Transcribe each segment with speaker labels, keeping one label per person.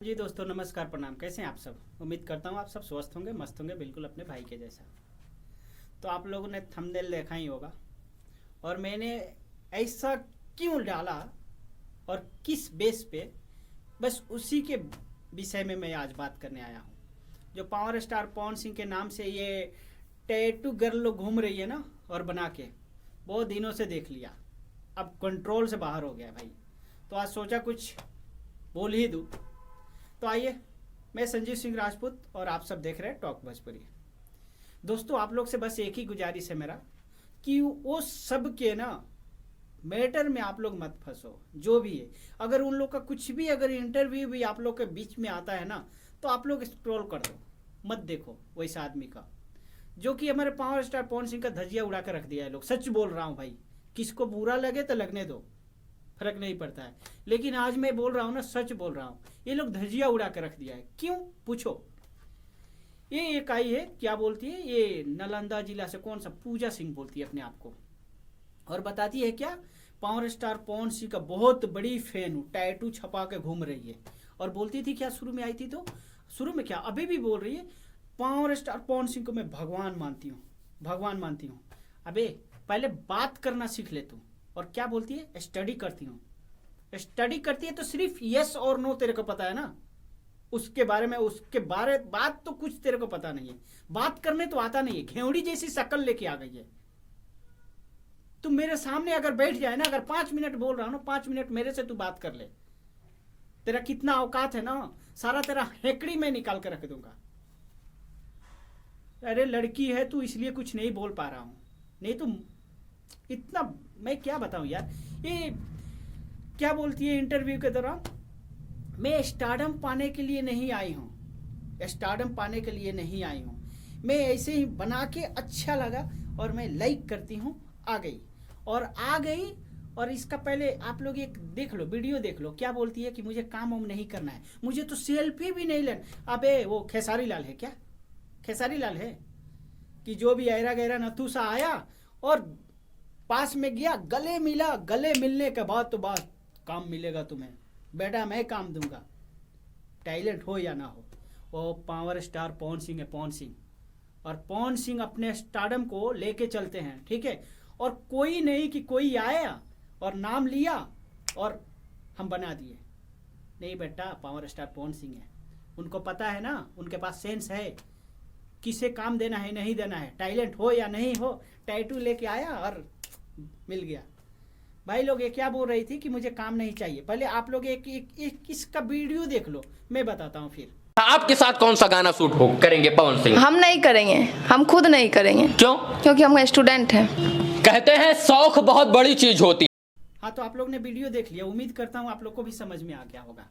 Speaker 1: जी दोस्तों, नमस्कार, प्रणाम। कैसे हैं आप सब? उम्मीद करता हूँ आप सब स्वस्थ होंगे, मस्त होंगे, बिल्कुल अपने भाई के जैसा। तो आप लोगों ने थंबनेल देखा ही होगा, और मैंने ऐसा क्यों डाला और किस बेस पे, बस उसी के विषय में मैं आज बात करने आया हूँ। जो पावर स्टार पवन सिंह के नाम से ये टैटू गर्ल लोग घूम रही है ना, और बना के बहुत दिनों से देख लिया, अब कंट्रोल से बाहर हो गया भाई। तो आज सोचा कुछ बोल ही दूँ। तो आइए, मैं संजीव सिंह राजपूत और आप सब देख रहे हैं टॉक भोजपुरी। दोस्तों, आप लोग से बस एक ही गुजारिश है मेरा कि वो सब के ना मैटर में आप लोग मत फंसो। जो भी है, अगर उन लोग का कुछ भी अगर इंटरव्यू भी आप लोग के बीच में आता है ना, तो आप लोग स्क्रॉल कर दो, मत देखो वैसा आदमी का जो कि हमारे पावर स्टार पवन सिंह का धजिया उड़ा कर रख दिया है। लोग सच बोल रहा हूँ भाई, किसको बुरा लगे तो लगने दो, फर्क नहीं पड़ता है। लेकिन आज मैं बोल रहा हूँ ना, सच बोल रहा हूँ, ये लोग धजिया उड़ा कर रख दिया है। क्यों पूछो? ये एक आई है, क्या बोलती है, ये नालंदा जिला से कौन सा पूजा सिंह बोलती है अपने आप को, और बताती है क्या, पावर स्टार पवन सिंह का बहुत बड़ी फैन हूँ, टैटू छपा के घूम रही है। और बोलती थी क्या, शुरू में आई थी तो, शुरू में क्या, अभी भी बोल रही है, पावर स्टार पवन सिंह को मैं भगवान मानती हूँ, भगवान मानती हूँ। अबे पहले बात करना सीख ले तू। और क्या बोलती है, स्टडी करती हूँ। स्टडी करती है तो सिर्फ यस और नो तेरे को पता है ना, उसके बारे में, उसके बारे बात तो कुछ तेरे को पता नहीं है। बात करने तो आता नहीं है, घेवड़ी जैसी शक्ल लेके आ गई है। तू मेरे सामने अगर बैठ जाए ना, अगर 5 मिनट बोल रहा हूं ना, 5 मिनट मेरे से तू बात कर ले, तेरा कितना औकात है ना, सारा तेरा हेकड़ी में निकाल कर रख दूंगा। अरे लड़की है तू, इसलिए कुछ नहीं बोल पा रहा हूं, नहीं तो इतना मैं क्या बताऊं यार। ये क्या बोलती है इंटरव्यू के दौरान, मैं स्टारडम पाने के लिए नहीं आई हूँ, स्टारडम पाने के लिए नहीं आई हूँ, मैं ऐसे ही बना के अच्छा लगा और मैं लाइक करती हूँ, आ गई। और आ गई, और इसका पहले आप लोग एक देख लो, वीडियो देख लो, क्या बोलती है कि मुझे काम वाम नहीं करना है, मुझे तो सेल्फी भी नहीं लेना। अबे वो खेसारी लाल है क्या, खेसारी लाल है कि जो भी ऐरा गैरा नथु सा आया और पास में गया, गले मिला, गले मिलने के बाद तो बात काम मिलेगा तुम्हें बेटा, मैं काम दूंगा, टैलेंट हो या ना हो। वो पावर स्टार पवन सिंह है, पवन सिंह। और पवन सिंह अपने स्टारडम को लेके चलते हैं, ठीक है। और कोई नहीं कि कोई आया और नाम लिया और हम बना दिए, नहीं बेटा, पावर स्टार पवन सिंह है, उनको पता है ना, उनके पास सेंस है, किसे काम देना है नहीं देना है, टैलेंट हो या नहीं हो। टैटू लेके आया और मिल गया। भाई लोग ये क्या बोल रही थी कि मुझे काम नहीं चाहिए, पहले आप लोग एक इसका वीडियो देख लो, मैं बताता हूँ फिर।
Speaker 2: आपके साथ कौन सा गाना शूट हो करेंगे पवन सिंह?
Speaker 3: हम नहीं करेंगे, हम खुद नहीं करेंगे।
Speaker 2: क्यों?
Speaker 3: क्योंकि हम स्टूडेंट हैं।
Speaker 2: कहते हैं शौक बहुत बड़ी चीज होती है।
Speaker 1: हाँ, तो आप लोग ने वीडियो देख लिया, उम्मीद करता हूँ आप लोग को भी समझ में आ गया होगा।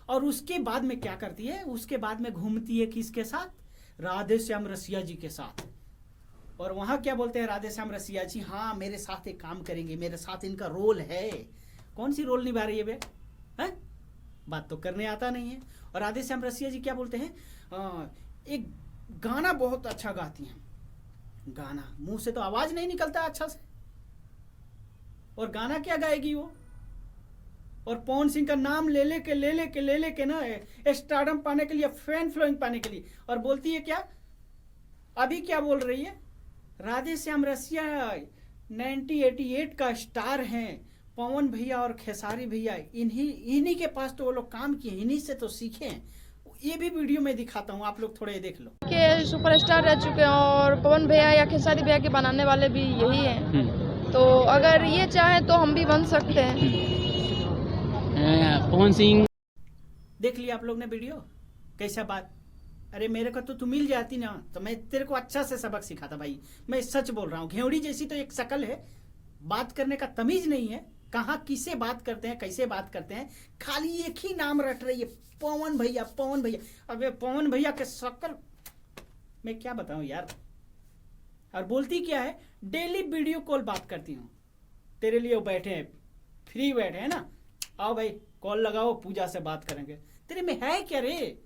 Speaker 1: और उसके बाद में क्या करती है, उसके बाद में घूमती है किसके साथ, राधे श्याम रसिया जी के साथ। और वहां क्या बोलते हैं राधे श्याम रसिया जी, हाँ मेरे साथ एक काम करेंगे, मेरे साथ इनका रोल है। कौन सी रोल निभा रही है बे, हैं? बात तो करने आता नहीं है। और राधे श्याम रसिया जी क्या बोलते हैं, एक गाना बहुत अच्छा गाती हैं, गाना मुंह से तो आवाज नहीं निकलता अच्छा से, और गाना क्या गाएगी वो। और पवन सिंह का नाम ले लेके ना स्टारडम पाने के लिए, फैन फ्लोइंग पाने के लिए। और बोलती है क्या, अभी क्या बोल रही है, राधे श्याम रसिया 1988 का स्टार हैं, पवन भैया और खेसारी भैया इन्हीं के पास तो वो लोग काम किए, इन्हीं से तो सीखे हैं। ये भी वीडियो में दिखाता हूँ, आप लोग थोड़े देख लो।
Speaker 3: के सुपरस्टार रह चुके हैं और पवन भैया या खेसारी भैया के बनाने वाले भी यही हैं। तो अगर ये चाहे तो हम भी बन सकते हैं।
Speaker 4: पवन सिंह
Speaker 1: देख लिया आप लोग ने वीडियो, कैसा बात। अरे मेरे को तो तू मिल जाती ना, तो मैं तेरे को अच्छा से सबक सिखाता भाई। मैं सच बोल रहा हूँ, घेवड़ी जैसी तो एक शकल है, बात करने का तमीज नहीं है, कहाँ किसे बात करते हैं, कैसे बात करते हैं, खाली एक ही नाम रट रही है, पवन भैया पवन भैया। अबे पवन भैया के शकल मैं क्या बताऊं यार। और बोलती क्या है, डेली वीडियो कॉल बात करती हूँ तेरे लिए, वो बैठे हैं, फ्री बैठे हैं ना, आओ भाई कॉल लगाओ, पूजा से बात करेंगे। तेरे में है क्या रे,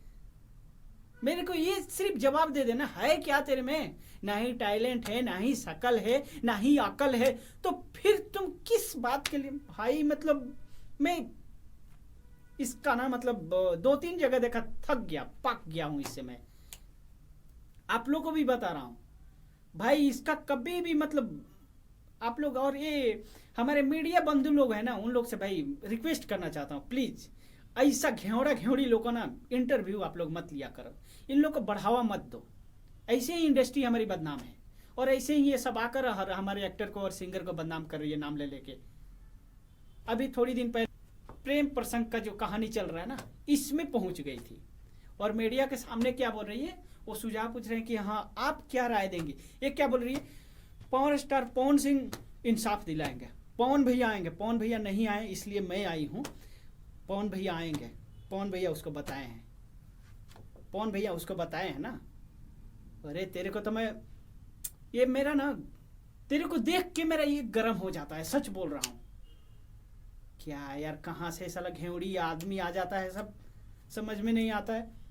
Speaker 1: मेरे को ये सिर्फ जवाब दे देना, है क्या तेरे में? ना ही टैलेंट है, ना ही शकल है, ना ही अकल है, तो फिर तुम किस बात के लिए भाई, मतलब मैं इसका ना मतलब 2-3 जगह देखा, थक गया, पक गया हूं इससे मैं। आप लोगों को भी बता रहा हूं भाई, इसका कभी भी मतलब आप लोग और ये हमारे मीडिया बंधु लोग हैं ना, उन लोग से भाई रिक्वेस्ट करना चाहता हूँ, प्लीज ऐसा घेवड़ा घेवड़ी लोगों ना इंटरव्यू आप लोग मत लिया करो, इन लोग को बढ़ावा मत दो। ऐसे ही इंडस्ट्री हमारी बदनाम है, और ऐसे ही ये सब आकर हमारे एक्टर को और सिंगर को बदनाम कर रही है नाम ले लेके। अभी थोड़ी दिन पहले प्रेम प्रसंग का जो कहानी चल रहा है ना, इसमें पहुंच गई थी, और मीडिया के सामने क्या बोल रही है, वो सुझाव पूछ रहे हैं कि हाँ आप क्या राय देंगे। ये क्या बोल रही है, पवन स्टार पवन सिंह इंसाफ दिलाएंगे, पवन भैया आएंगे, पवन भैया नहीं आए इसलिए मैं आई हूँ, पवन भैया आएंगे, पवन भैया उसको बताए हैं, पवन भैया उसको बताए हैं ना। अरे तेरे को तो मैं, ये मेरा ना, तेरे को देख के मेरा ये गर्म हो जाता है, सच बोल रहा हूँ। क्या यार, कहाँ से साला घेवड़ी आदमी आ जाता है, सब समझ में नहीं आता है।